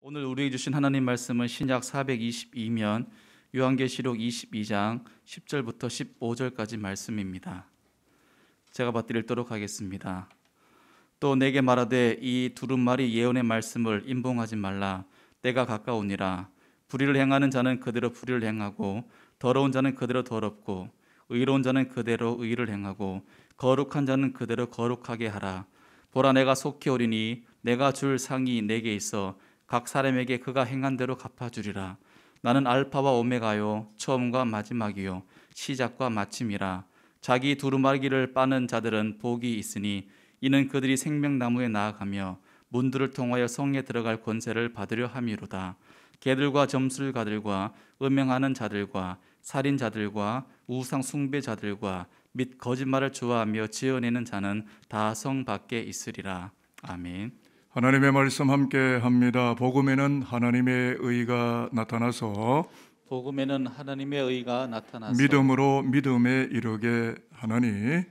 오늘 우리에게 주신 하나님 말씀은 신약 422면 요한계시록 22장 10절부터 15절까지 말씀입니다. 제가 받들어 읽도록 하겠습니다. 또 내게 말하되 이 두루마리 예언의 말씀을 임봉하지 말라. 때가 가까우니라. 불의를 행하는 자는 그대로 불의를 행하고 더러운 자는 그대로 더럽고 의로운 자는 그대로 의를 행하고 거룩한 자는 그대로 거룩하게 하라. 보라, 내가 속히 오리니 내가 줄 상이 내게 있어 각 사람에게 그가 행한 대로 갚아주리라. 나는 알파와 오메가요 처음과 마지막이요 시작과 마침이라. 자기 두루마기를 빠는 자들은 복이 있으니 이는 그들이 생명나무에 나아가며 문들을 통하여 성에 들어갈 권세를 받으려 함이로다. 개들과 점술가들과 음행하는 자들과 살인자들과 우상 숭배자들과 및 거짓말을 좋아하며 지어내는 자는 다 성 밖에 있으리라. 아멘. 하나님의 말씀 함께 합니다. 복음에는 하나님의 의가 나타나서 믿음으로 믿음에 이르게 하나니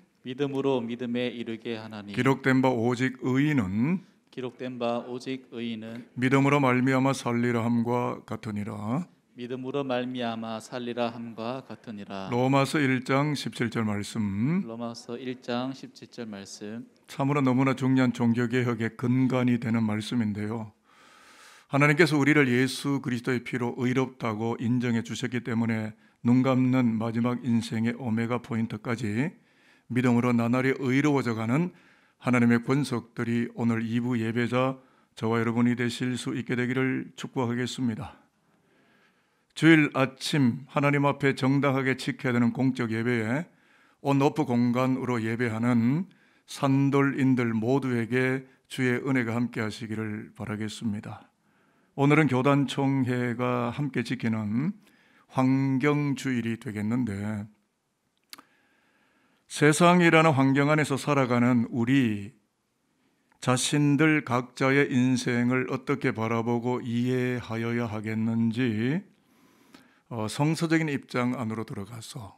기록된 바 오직 의인은 믿음으로 말미암아 살리라 함과 같으니라. 로마서 1장 17절 말씀. 참으로 너무나 중요한 종교개혁의 근간이 되는 말씀인데요. 하나님께서 우리를 예수 그리스도의 피로 의롭다고 인정해 주셨기 때문에 눈 감는 마지막 인생의 오메가 포인트까지 믿음으로 나날이 의로워져가는 하나님의 권속들이 오늘 2부 예배자 저와 여러분이 되실 수 있게 되기를 축복하겠습니다. 주일 아침 하나님 앞에 정당하게 지켜야 되는 공적 예배에 온오프 공간으로 예배하는 산돌인들 모두에게 주의 은혜가 함께 하시기를 바라겠습니다. 오늘은 교단총회가 함께 지키는 환경주일이 되겠는데, 세상이라는 환경 안에서 살아가는 우리 자신들 각자의 인생을 어떻게 바라보고 이해하여야 하겠는지 성서적인 입장 안으로 들어가서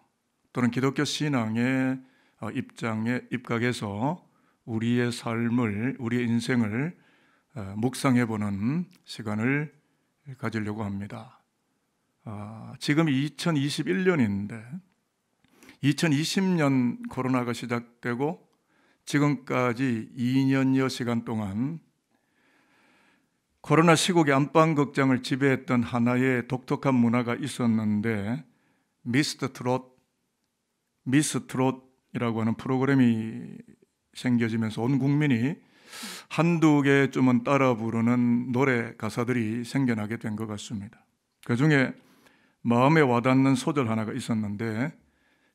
또는 기독교 신앙의 입장에 입각해서 우리의 삶을, 우리의 인생을 묵상해보는 시간을 가지려고 합니다. 지금 2021년인데 2020년 코로나가 시작되고 지금까지 2년여 시간 동안 코로나 시국의 안방극장을 지배했던 하나의 독특한 문화가 있었는데 미스 트롯이라고 하는 프로그램이 생겨지면서 온 국민이 한두 개쯤은 따라 부르는 노래 가사들이 생겨나게 된 것 같습니다. 그 중에 마음에 와닿는 소절 하나가 있었는데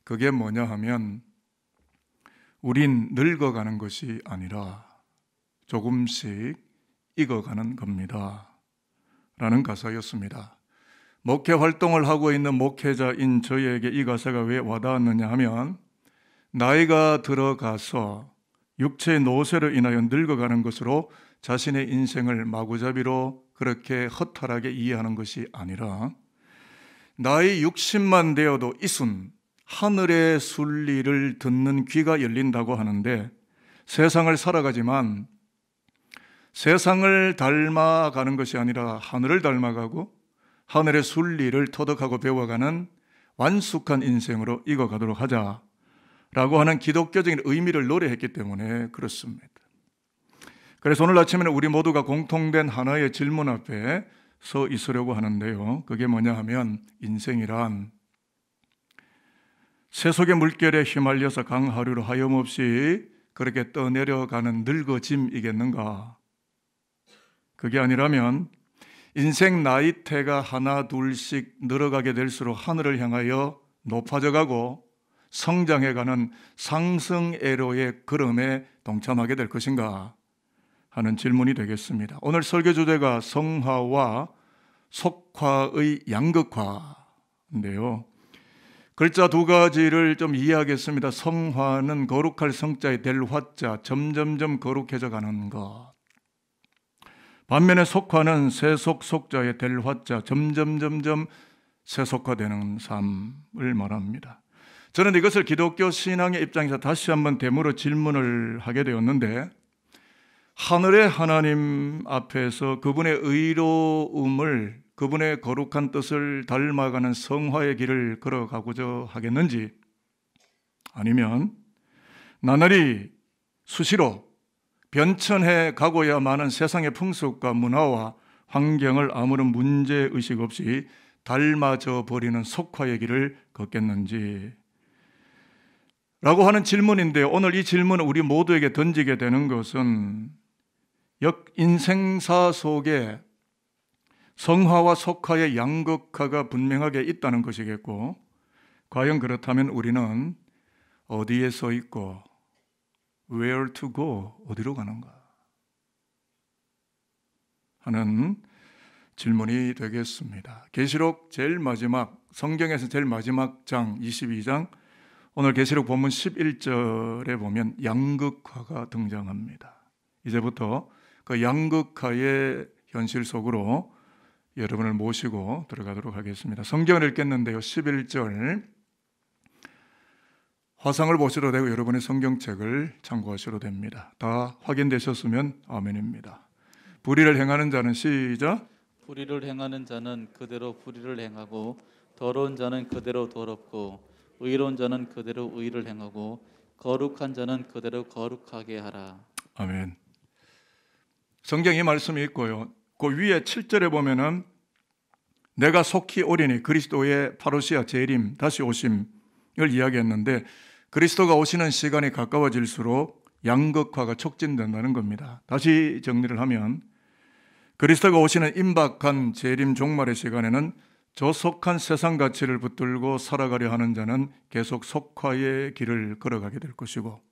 그게 뭐냐 하면 우린 늙어가는 것이 아니라 조금씩 익어가는 겁니다 라는 가사였습니다. 목회 활동을 하고 있는 목회자인 저희에게 이 가사가 왜 와닿았느냐 하면 나이가 들어가서 육체의 노쇠로 인하여 늙어가는 것으로 자신의 인생을 마구잡이로 그렇게 허탈하게 이해하는 것이 아니라 나이 60만 되어도 이순 하늘의 순리를 듣는 귀가 열린다고 하는데 세상을 살아가지만 세상을 닮아가는 것이 아니라 하늘을 닮아가고 하늘의 순리를 터득하고 배워가는 완숙한 인생으로 익어가도록 하자라고 하는 기독교적인 의미를 노래했기 때문에 그렇습니다. 그래서 오늘 아침에는 우리 모두가 공통된 하나의 질문 앞에 서 있으려고 하는데요. 그게 뭐냐 하면 인생이란 세속의 물결에 휘말려서 강하류로 하염없이 그렇게 떠내려가는 늙어짐이겠는가? 그게 아니라면 인생 나이대가 하나 둘씩 늘어가게 될수록 하늘을 향하여 높아져가고 성장해가는 상승애로의 걸음에 동참하게 될 것인가 하는 질문이 되겠습니다. 오늘 설교 주제가 성화와 속화의 양극화인데요. 글자 두 가지를 좀 이해하겠습니다. 성화는 거룩할 성자의 될 화자, 점점점 거룩해져 가는 것. 반면에 속화는 세속 속자의 될 화자, 점점점점 세속화되는 삶을 말합니다. 저는 이것을 기독교 신앙의 입장에서 다시 한번 되물어 질문을 하게 되었는데 하늘의 하나님 앞에서 그분의 의로움을, 그분의 거룩한 뜻을 닮아가는 성화의 길을 걸어가고자 하겠는지, 아니면 나날이 수시로 변천해 가고야마는 세상의 풍습과 문화와 환경을 아무런 문제의식 없이 닮아져 버리는 속화의 길을 걷겠는지 라고 하는 질문인데, 오늘 이 질문을 우리 모두에게 던지게 되는 것은 인생사 속에 성화와 속화의 양극화가 분명하게 있다는 것이겠고, 과연 그렇다면 우리는 어디에 서 있고 where to go, 어디로 가는가 하는 질문이 되겠습니다. 계시록 제일 마지막, 성경에서 제일 마지막 장 22장, 오늘 계시록 본문 11절에 보면 양극화가 등장합니다. 이제부터 그 양극화의 현실 속으로 여러분을 모시고 들어가도록 하겠습니다. 성경을 읽겠는데요, 11절 화상을 보셔도 되고 여러분의 성경책을 참고하셔도 됩니다. 다 확인되셨으면 아멘입니다. 불의를 행하는 자는, 시작, 불의를 행하는 자는 그대로 불의를 행하고, 더러운 자는 그대로 더럽고, 의로운 자는 그대로 의를 행하고, 거룩한 자는 그대로 거룩하게 하라. 아멘. 성경에 말씀이 있고요, 그 위에 7절에 보면은 내가 속히 오리니 그리스도의 파루시아 재림, 다시 오심을 이야기했는데, 그리스도가 오시는 시간이 가까워질수록 양극화가 촉진된다는 겁니다. 다시 정리를 하면, 그리스도가 오시는 임박한 재림 종말의 시간에는 조속한 세상 가치를 붙들고 살아가려 하는 자는 계속 속화의 길을 걸어가게 될 것이고,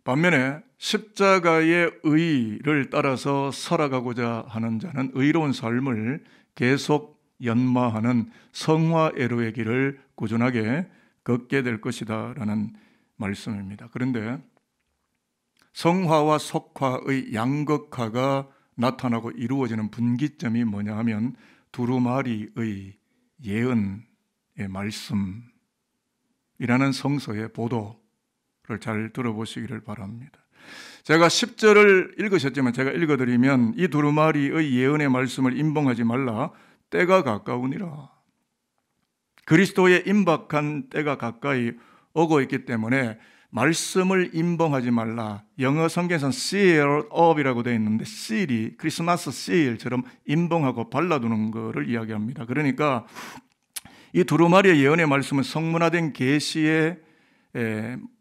반면에 십자가의 의를 따라서 살아가고자 하는 자는 의로운 삶을 계속 연마하는 성화애로의 길을 꾸준하게 걷게 될 것이다 라는 말씀입니다. 그런데 성화와 속화의 양극화가 나타나고 이루어지는 분기점이 뭐냐 하면, 두루마리의 예언의 말씀이라는 성서의 보도를 잘 들어보시기를 바랍니다. 제가 10절을 읽으셨지만 제가 읽어드리면, 이 두루마리의 예언의 말씀을 임봉하지 말라, 때가 가까우니라. 그리스도의 임박한 때가 가까이 오고 있기 때문에 말씀을 임봉하지 말라. 영어 성경에서는 seal up이라고 되어 있는데, seal이 크리스마스 seal처럼 임봉하고 발라두는 것을 이야기합니다. 그러니까 이 두루마리의 예언의 말씀은 성문화된 계시의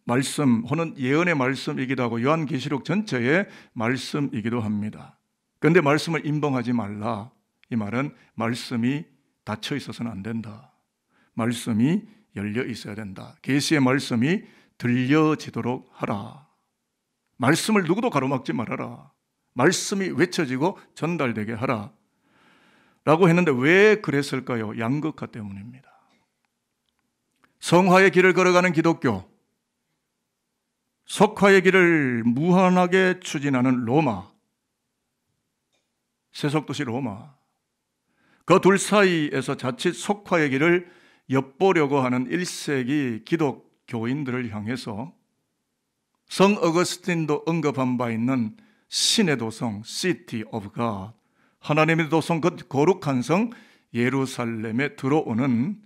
말씀 혹은 예언의 말씀이기도 하고 요한계시록 전체의 말씀이기도 합니다. 그런데 말씀을 임봉하지 말라, 이 말은 말씀이 닫혀 있어서는 안 된다. 말씀이 열려 있어야 된다. 계시의 말씀이 들려지도록 하라. 말씀을 누구도 가로막지 말아라. 말씀이 외쳐지고 전달되게 하라 라고 했는데, 왜 그랬을까요? 양극화 때문입니다. 성화의 길을 걸어가는 기독교, 속화의 길을 무한하게 추진하는 로마, 세속도시 로마, 그 둘 사이에서 자칫 속화의 길을 엿보려고 하는 1세기 기독교인들을 향해서 성 어거스틴도 언급한 바 있는 신의 도성, City of God, 하나님의 도성, 그 거룩한 성 예루살렘에 들어오는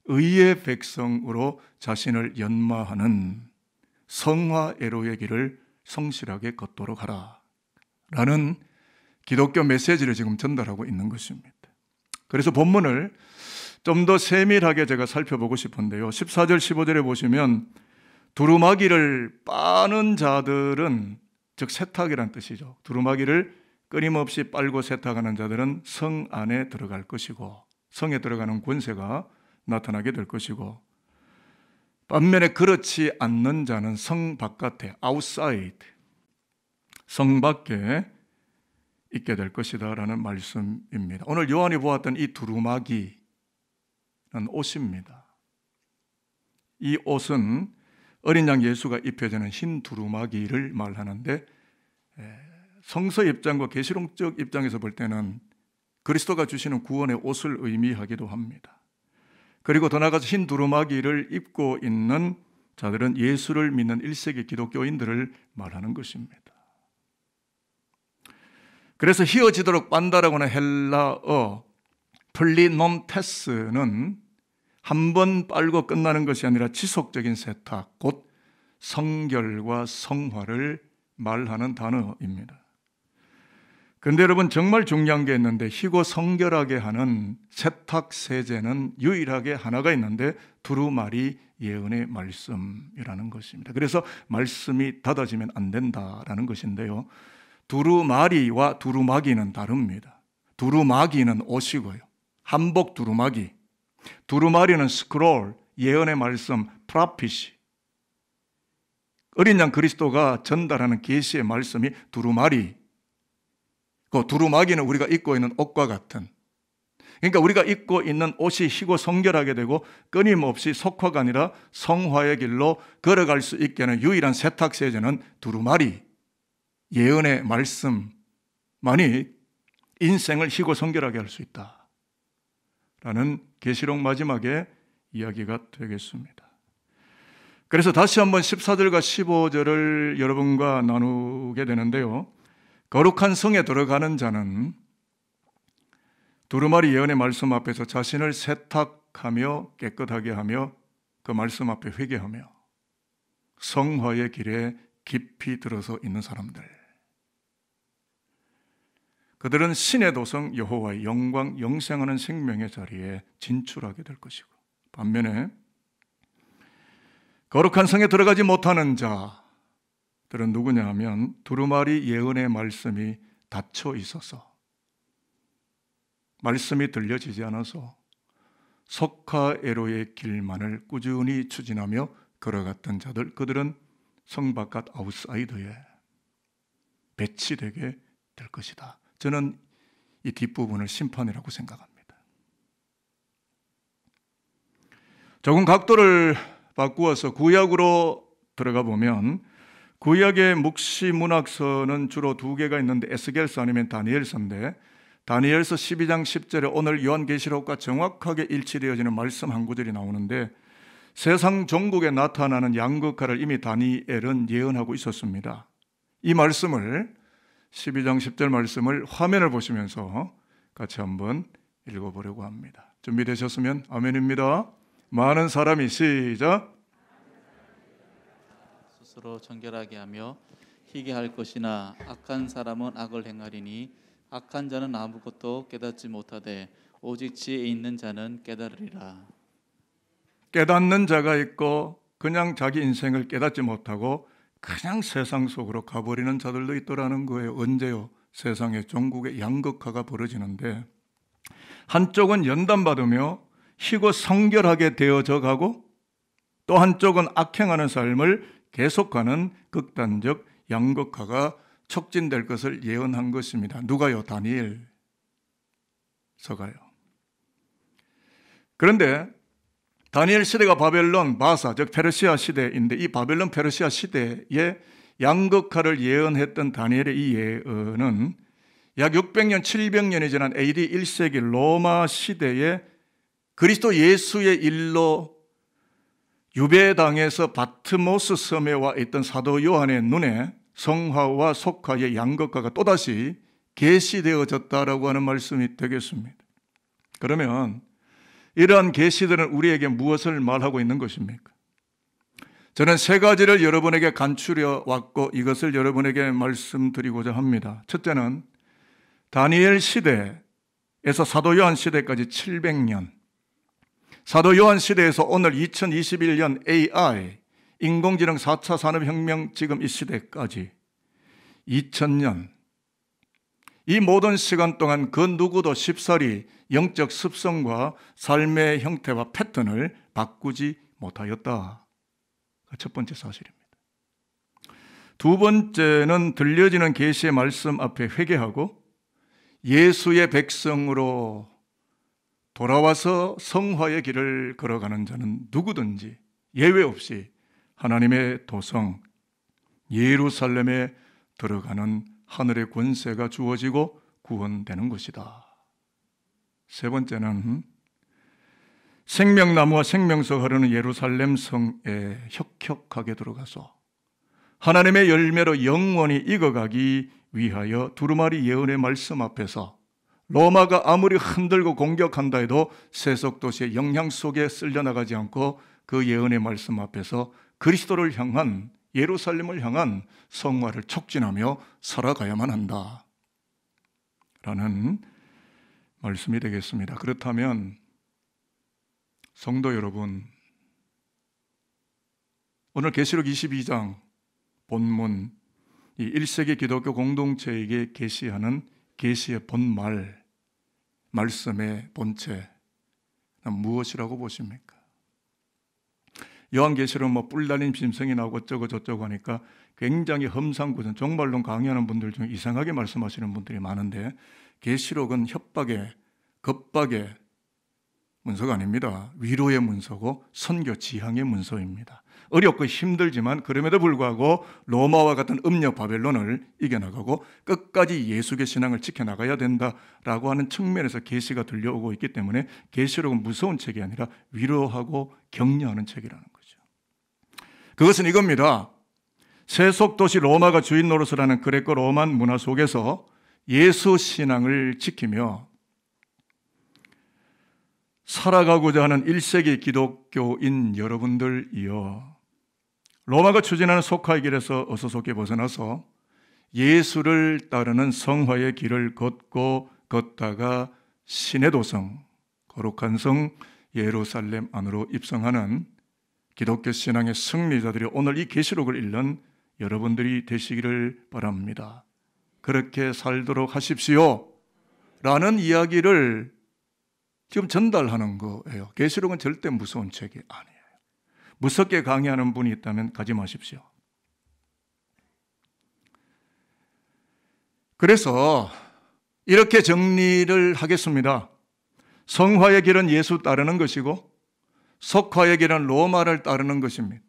의의 백성으로 자신을 연마하는 성화애로의 길을 성실하게 걷도록 하라 라는 기독교 메시지를 지금 전달하고 있는 것입니다. 그래서 본문을 좀 더 세밀하게 제가 살펴보고 싶은데요, 14절 15절에 보시면 두루마기를 빠는 자들은, 즉 세탁이란 뜻이죠. 두루마기를 끊임없이 빨고 세탁하는 자들은 성 안에 들어갈 것이고, 성에 들어가는 권세가 나타나게 될 것이고, 반면에 그렇지 않는 자는 성 바깥에, outside, 성 밖에 있게 될 것이다 라는 말씀입니다. 오늘 요한이 보았던 이 두루마기는 옷입니다. 이 옷은 어린 양 예수가 입혀지는 흰 두루마기를 말하는데, 성서 입장과 계시록적 입장에서 볼 때는 그리스도가 주시는 구원의 옷을 의미하기도 합니다. 그리고 더 나아가서 흰 두루마기를 입고 있는 자들은 예수를 믿는 1세기 기독교인들을 말하는 것입니다. 그래서 휘어지도록 빤다라고 하는 헬라어 플리논테스는 한 번 빨고 끝나는 것이 아니라 지속적인 세탁, 곧 성결과 성화를 말하는 단어입니다. 그런데 여러분, 정말 중요한 게 있는데, 희고 성결하게 하는 세탁 세제는 유일하게 하나가 있는데 두루마리 예언의 말씀이라는 것입니다. 그래서 말씀이 닫아지면 안 된다라는 것인데요, 두루마리와 두루마기는 다릅니다. 두루마기는 옷이고요, 한복 두루마기, 두루마리는 스크롤, 예언의 말씀, 프라피시, 어린 양 그리스도가 전달하는 계시의 말씀이 두루마리, 그 두루마기는 우리가 입고 있는 옷과 같은, 그러니까 우리가 입고 있는 옷이 희고 성결하게 되고 끊임없이 속화가 아니라 성화의 길로 걸어갈 수 있게 하는 유일한 세탁세제는 두루마리, 예언의 말씀만이 인생을 희고 성결하게 할 수 있다라는 계시록 마지막에 이야기가 되겠습니다. 그래서 다시 한번 14절과 15절을 여러분과 나누게 되는데요, 거룩한 성에 들어가는 자는 두루마리 예언의 말씀 앞에서 자신을 세탁하며 깨끗하게 하며 그 말씀 앞에 회개하며 성화의 길에 깊이 들어서 있는 사람들, 그들은 신의 도성 여호와의 영광, 영생하는 생명의 자리에 진출하게 될 것이고, 반면에 거룩한 성에 들어가지 못하는 자들은 누구냐 하면 두루마리 예언의 말씀이 닫혀 있어서, 말씀이 들려지지 않아서 석가에로의 길만을 꾸준히 추진하며 걸어갔던 자들, 그들은 성 바깥 아웃사이더에 배치되게 될 것이다. 저는 이 뒷부분을 심판이라고 생각합니다. 조금 각도를 바꾸어서 구약으로 들어가 보면, 구약의 묵시 문학서는 주로 두 개가 있는데 에스겔서 아니면 다니엘서인데, 다니엘서 12장 10절에 오늘 요한계시록과 정확하게 일치되어지는 말씀 한 구절이 나오는데, 세상 종국에 나타나는 양극화를 이미 다니엘은 예언하고 있었습니다. 이 말씀을, 12장 10절 말씀을 화면을 보시면서 같이 한번 읽어보려고 합니다. 준비되셨으면 아멘입니다. 많은 사람이 시작. 스스로 정결하게 하며 희게 할 것이나 악한 사람은 악을 행하리니 악한 자는 아무것도 깨닫지 못하되 오직 지혜 있는 자는 깨달으리라. 깨닫는 자가 있고 그냥 자기 인생을 깨닫지 못하고 그냥 세상 속으로 가버리는 자들도 있더라는 거예요. 언제요? 세상의 종국의 양극화가 벌어지는데, 한쪽은 연단받으며 희고 성결하게 되어져 가고 또 한쪽은 악행하는 삶을 계속하는 극단적 양극화가 촉진될 것을 예언한 것입니다. 누가요? 다니엘서가요. 그런데 다니엘 시대가 바벨론 바사, 즉 페르시아 시대인데, 이 바벨론 페르시아 시대에 양극화를 예언했던 다니엘의 이 예언은 약 600년, 700년이 지난 AD 1세기 로마 시대에 그리스도 예수의 일로 유배당에서 바트모스 섬에 와 있던 사도 요한의 눈에 성화와 속화의 양극화가 또다시 계시되어졌다라고 하는 말씀이 되겠습니다. 그러면 이러한 계시들은 우리에게 무엇을 말하고 있는 것입니까? 저는 세 가지를 여러분에게 간추려 왔고 이것을 여러분에게 말씀드리고자 합니다. 첫째는 다니엘 시대에서 사도 요한 시대까지 700년, 사도 요한 시대에서 오늘 2021년 AI, 인공지능 4차 산업혁명 지금 이 시대까지 2000년, 이 모든 시간 동안 그 누구도 쉽사리 영적 습성과 삶의 형태와 패턴을 바꾸지 못하였다. 첫 번째 사실입니다. 두 번째는 들려지는 계시의 말씀 앞에 회개하고 예수의 백성으로 돌아와서 성화의 길을 걸어가는 자는 누구든지 예외 없이 하나님의 도성 예루살렘에 들어가는 하늘의 권세가 주어지고 구원되는 것이다. 세 번째는 생명나무와 생명석 흐르는 예루살렘 성에 혁혁하게 들어가서 하나님의 열매로 영원히 익어가기 위하여 두루마리 예언의 말씀 앞에서 로마가 아무리 흔들고 공격한다 해도 세속도시의 영향 속에 쓸려나가지 않고 그 예언의 말씀 앞에서 그리스도를 향한, 예루살렘을 향한 성화를 촉진하며 살아가야만 한다 라는 말씀이 되겠습니다. 그렇다면 성도 여러분, 오늘 계시록 22장 본문, 이 1세기 기독교 공동체에게 계시하는 계시의 본말, 말씀의 본체는 무엇이라고 보십니까? 요한계시록은 뿔 달린 짐승이 나오고 어쩌고 저쩌고 하니까 굉장히 험상궂은, 종말론 강의하는 분들 중에 이상하게 말씀하시는 분들이 많은데, 계시록은 협박의, 겁박의 문서가 아닙니다. 위로의 문서고 선교 지향의 문서입니다. 어렵고 힘들지만 그럼에도 불구하고 로마와 같은 음녀 바벨론을 이겨나가고 끝까지 예수의 신앙을 지켜나가야 된다라고 하는 측면에서 계시가 들려오고 있기 때문에 계시록은 무서운 책이 아니라 위로하고 격려하는 책이라는 거죠. 그것은 이겁니다. 세속도시 로마가 주인 노릇을 그레코 로만 문화 속에서 예수 신앙을 지키며 살아가고자 하는 1세기 기독교인 여러분들이여, 로마가 추진하는 속화의 길에서 어수선하게 벗어나서 예수를 따르는 성화의 길을 걷다가 신의 도성, 거룩한 성 예루살렘 안으로 입성하는 기독교 신앙의 승리자들이 오늘 이 계시록을 읽는 여러분들이 되시기를 바랍니다. 그렇게 살도록 하십시오 라는 이야기를 지금 전달하는 거예요. 계시록은 절대 무서운 책이 아니에요. 무섭게 강의하는 분이 있다면 가지 마십시오. 그래서 이렇게 정리를 하겠습니다. 성화의 길은 예수 따르는 것이고 속화의 길은 로마를 따르는 것입니다.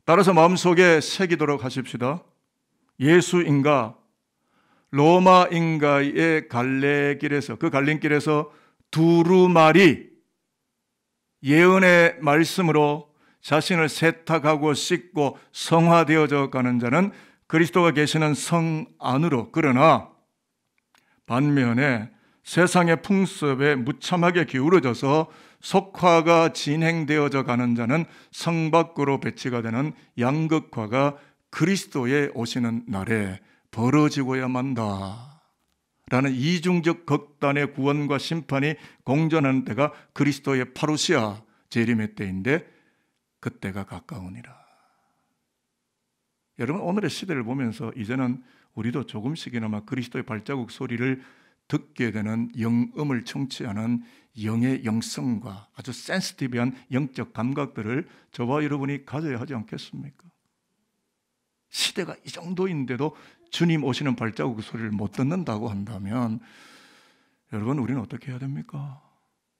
따라서 마음속에 새기도록 하십시다. 예수인가 로마인가의 갈래길에서, 그 갈림길에서 두루마리 예언의 말씀으로 자신을 세탁하고 씻고 성화되어져 가는 자는 그리스도가 계시는 성 안으로, 그러나 반면에 세상의 풍습에 무참하게 기울어져서 속화가 진행되어져 가는 자는 성 밖으로 배치가 되는 양극화가 그리스도의 오시는 날에 벌어지고야만 한다 라는 이중적 극단의 구원과 심판이 공존하는 때가 그리스도의 파루시아 재림의 때인데 그때가 가까우니라. 여러분, 오늘의 시대를 보면서 이제는 우리도 조금씩이나마 그리스도의 발자국 소리를 듣게 되는 영음을 청취하는 영의 영성과 아주 센시티브한 영적 감각들을 저와 여러분이 가져야 하지 않겠습니까? 시대가 이 정도인데도 주님 오시는 발자국 소리를 못 듣는다고 한다면 여러분, 우리는 어떻게 해야 됩니까?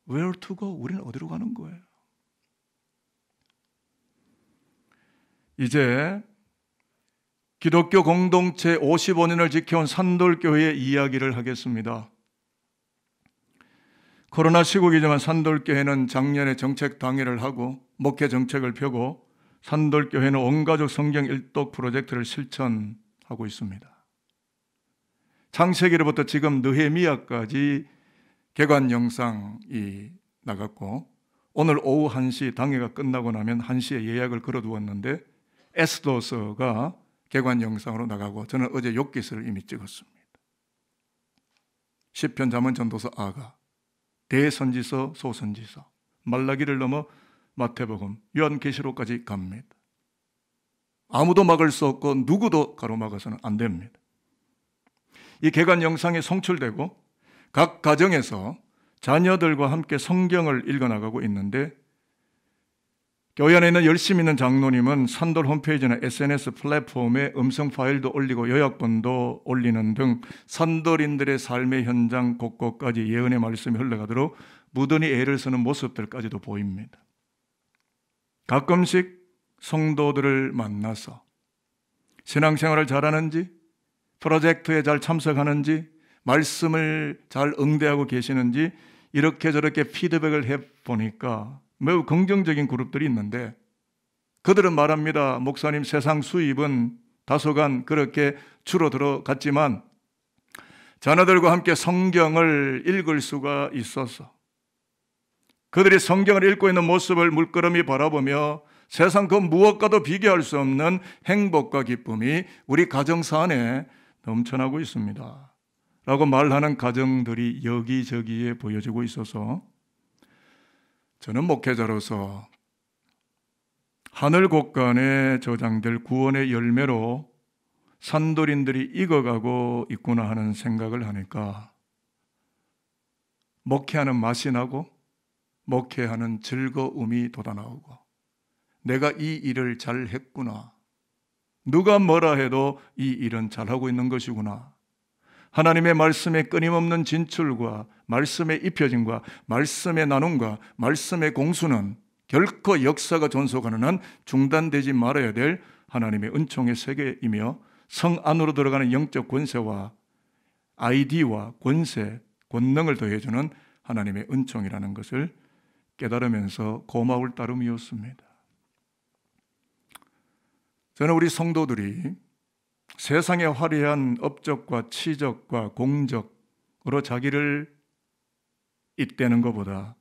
Where to go? 우리는 어디로 가는 거예요? 이제 기독교 공동체 55년을 지켜온 산돌교회의 이야기를 하겠습니다. 코로나 시국이지만 산돌교회는 작년에 정책 당회를 하고 목회 정책을 펴고 산돌교회는 온가족 성경 일독 프로젝트를 실천하고 있습니다. 창세기로부터 지금 느헤미야까지 개관 영상이 나갔고 오늘 오후 1시 당회가 끝나고 나면 1시에 예약을 걸어두었는데 에스더서가 개관 영상으로 나가고 저는 어제 욥기서를 이미 찍었습니다. 시편, 잠언, 전도서, 아가, 대선지서, 소선지서, 말라기를 넘어 마태복음, 요한계시록까지 갑니다. 아무도 막을 수 없고 누구도 가로막아서는 안 됩니다. 이 개관 영상이 송출되고 각 가정에서 자녀들과 함께 성경을 읽어나가고 있는데 교회 안에 있는 열심히 있는 장로님은 산돌 홈페이지나 SNS 플랫폼에 음성 파일도 올리고 요약본도 올리는 등 산돌인들의 삶의 현장 곳곳까지 예언의 말씀이 흘러가도록 무던히 애를 쓰는 모습들까지도 보입니다. 가끔씩 성도들을 만나서 신앙생활을 잘하는지, 프로젝트에 잘 참석하는지, 말씀을 잘 응대하고 계시는지 이렇게 저렇게 피드백을 해보니까 매우 긍정적인 그룹들이 있는데 그들은 말합니다. 목사님, 세상 수입은 다소간 그렇게 줄어들어갔지만 자녀들과 함께 성경을 읽을 수가 있어서 그들이 성경을 읽고 있는 모습을 물끄러미 바라보며 세상 그 무엇과도 비교할 수 없는 행복과 기쁨이 우리 가정사 안에 넘쳐나고 있습니다 라고 말하는 가정들이 여기저기에 보여지고 있어서 저는 목회자로서 하늘 곳간에 저장될 구원의 열매로 산돌인들이 익어가고 있구나 하는 생각을 하니까 목회하는 맛이 나고 목회하는 즐거움이 돋아나오고 내가 이 일을 잘 했구나, 누가 뭐라 해도 이 일은 잘하고 있는 것이구나, 하나님의 말씀의 끊임없는 진출과 말씀의 입혀짐과 말씀의 나눔과 말씀의 공수는 결코 역사가 존속하는 한 중단되지 말아야 될 하나님의 은총의 세계이며 성 안으로 들어가는 영적 권세와 아이디와 권세, 권능을 더해주는 하나님의 은총이라는 것을 깨달으면서 고마울 따름이었습니다. 저는 우리 성도들이 세상의 화려한 업적과 치적과 공적으로 자기를 잇대는 것보다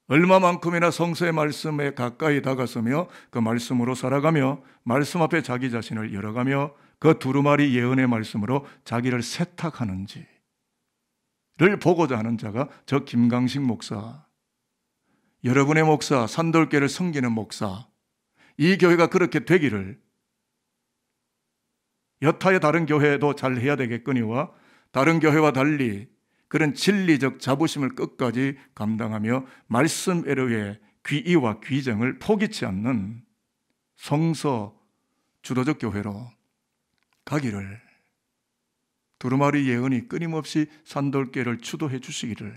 얼마만큼이나 성서의 말씀에 가까이 다가서며 그 말씀으로 살아가며 말씀 앞에 자기 자신을 열어가며 그 두루마리 예언의 말씀으로 자기를 세탁하는지를 보고자 하는 자가 저 김강식 목사, 여러분의 목사, 산돌교회를 섬기는 목사, 이 교회가 그렇게 되기를 여타의 다른 교회도 잘 해야 되겠거니와 다른 교회와 달리 그런 진리적 자부심을 끝까지 감당하며 말씀 애로의 귀의와 귀정을 포기치 않는 성서 주도적 교회로 가기를 두루마리 예언이 끊임없이 산돌교회를 주도해 주시기를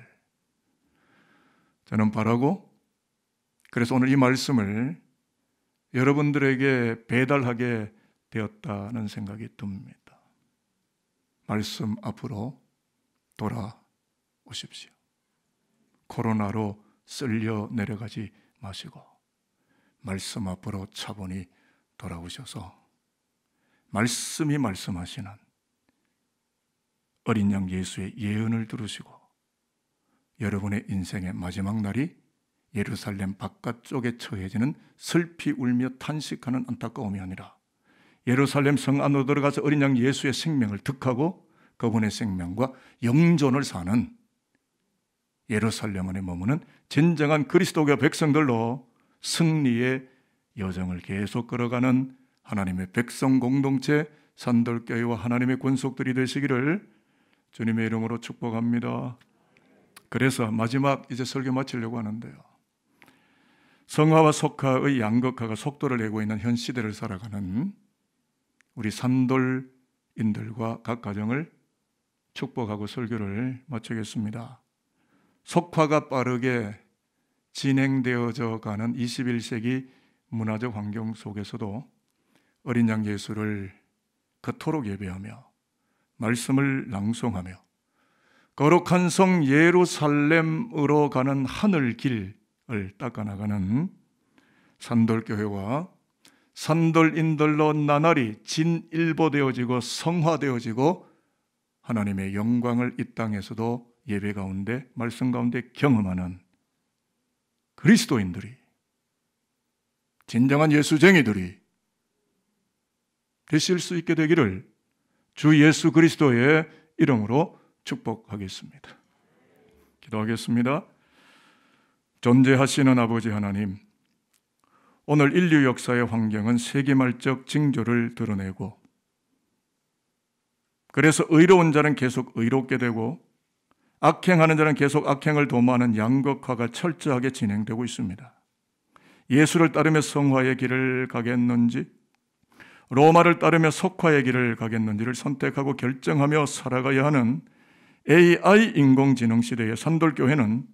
저는 바라고, 그래서 오늘 이 말씀을 여러분들에게 배달하게 되었다는 생각이 듭니다. 말씀 앞으로 돌아오십시오. 코로나로 쓸려 내려가지 마시고 말씀 앞으로 차분히 돌아오셔서 말씀이 말씀하시는 어린 양 예수의 예언을 들으시고 여러분의 인생의 마지막 날이 예루살렘 바깥쪽에 처해지는 슬피 울며 탄식하는 안타까움이 아니라 예루살렘 성 안으로 들어가서 어린 양 예수의 생명을 득하고 그분의 생명과 영존을 사는 예루살렘 안에 머무는 진정한 그리스도교 백성들로 승리의 여정을 계속 걸어가는 하나님의 백성 공동체 산돌교회와 하나님의 권속들이 되시기를 주님의 이름으로 축복합니다. 그래서 마지막 이제 설교 마치려고 하는데요, 성화와 속화의 양극화가 속도를 내고 있는 현 시대를 살아가는 우리 산돌인들과 각 가정을 축복하고 설교를 마치겠습니다. 속화가 빠르게 진행되어져 가는 21세기 문화적 환경 속에서도 어린 양 예수를 그토록 예배하며 말씀을 낭송하며 거룩한 성 예루살렘으로 가는 하늘 길을 닦아나가는 산돌교회와 산돌인들로 나날이 진일보되어지고 성화되어지고 하나님의 영광을 이 땅에서도 예배 가운데 말씀 가운데 경험하는 그리스도인들이, 진정한 예수쟁이들이 되실 수 있게 되기를 주 예수 그리스도의 이름으로 축복하겠습니다. 기도하겠습니다. 존재하시는 아버지 하나님, 오늘 인류 역사의 환경은 세기말적 징조를 드러내고 그래서 의로운 자는 계속 의롭게 되고 악행하는 자는 계속 악행을 도모하는 양극화가 철저하게 진행되고 있습니다. 예수를 따르며 성화의 길을 가겠는지 로마를 따르며 속화의 길을 가겠는지를 선택하고 결정하며 살아가야 하는 AI 인공지능 시대의 산돌교회는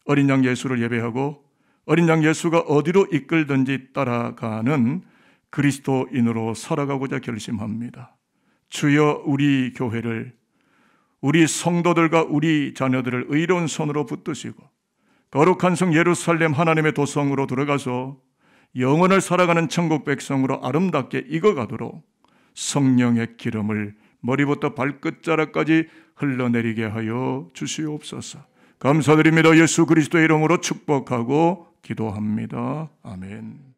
어린 양 예수를 예배하고 어린 양 예수가 어디로 이끌든지 따라가는 그리스도인으로 살아가고자 결심합니다. 주여 우리 교회를, 우리 성도들과 우리 자녀들을 의로운 손으로 붙드시고 거룩한 성 예루살렘 하나님의 도성으로 들어가서 영원을 살아가는 천국 백성으로 아름답게 익어가도록 성령의 기름을 머리부터 발끝자락까지 흘러내리게 하여 주시옵소서. 감사드립니다. 예수 그리스도의 이름으로 축복하고 기도합니다. 아멘.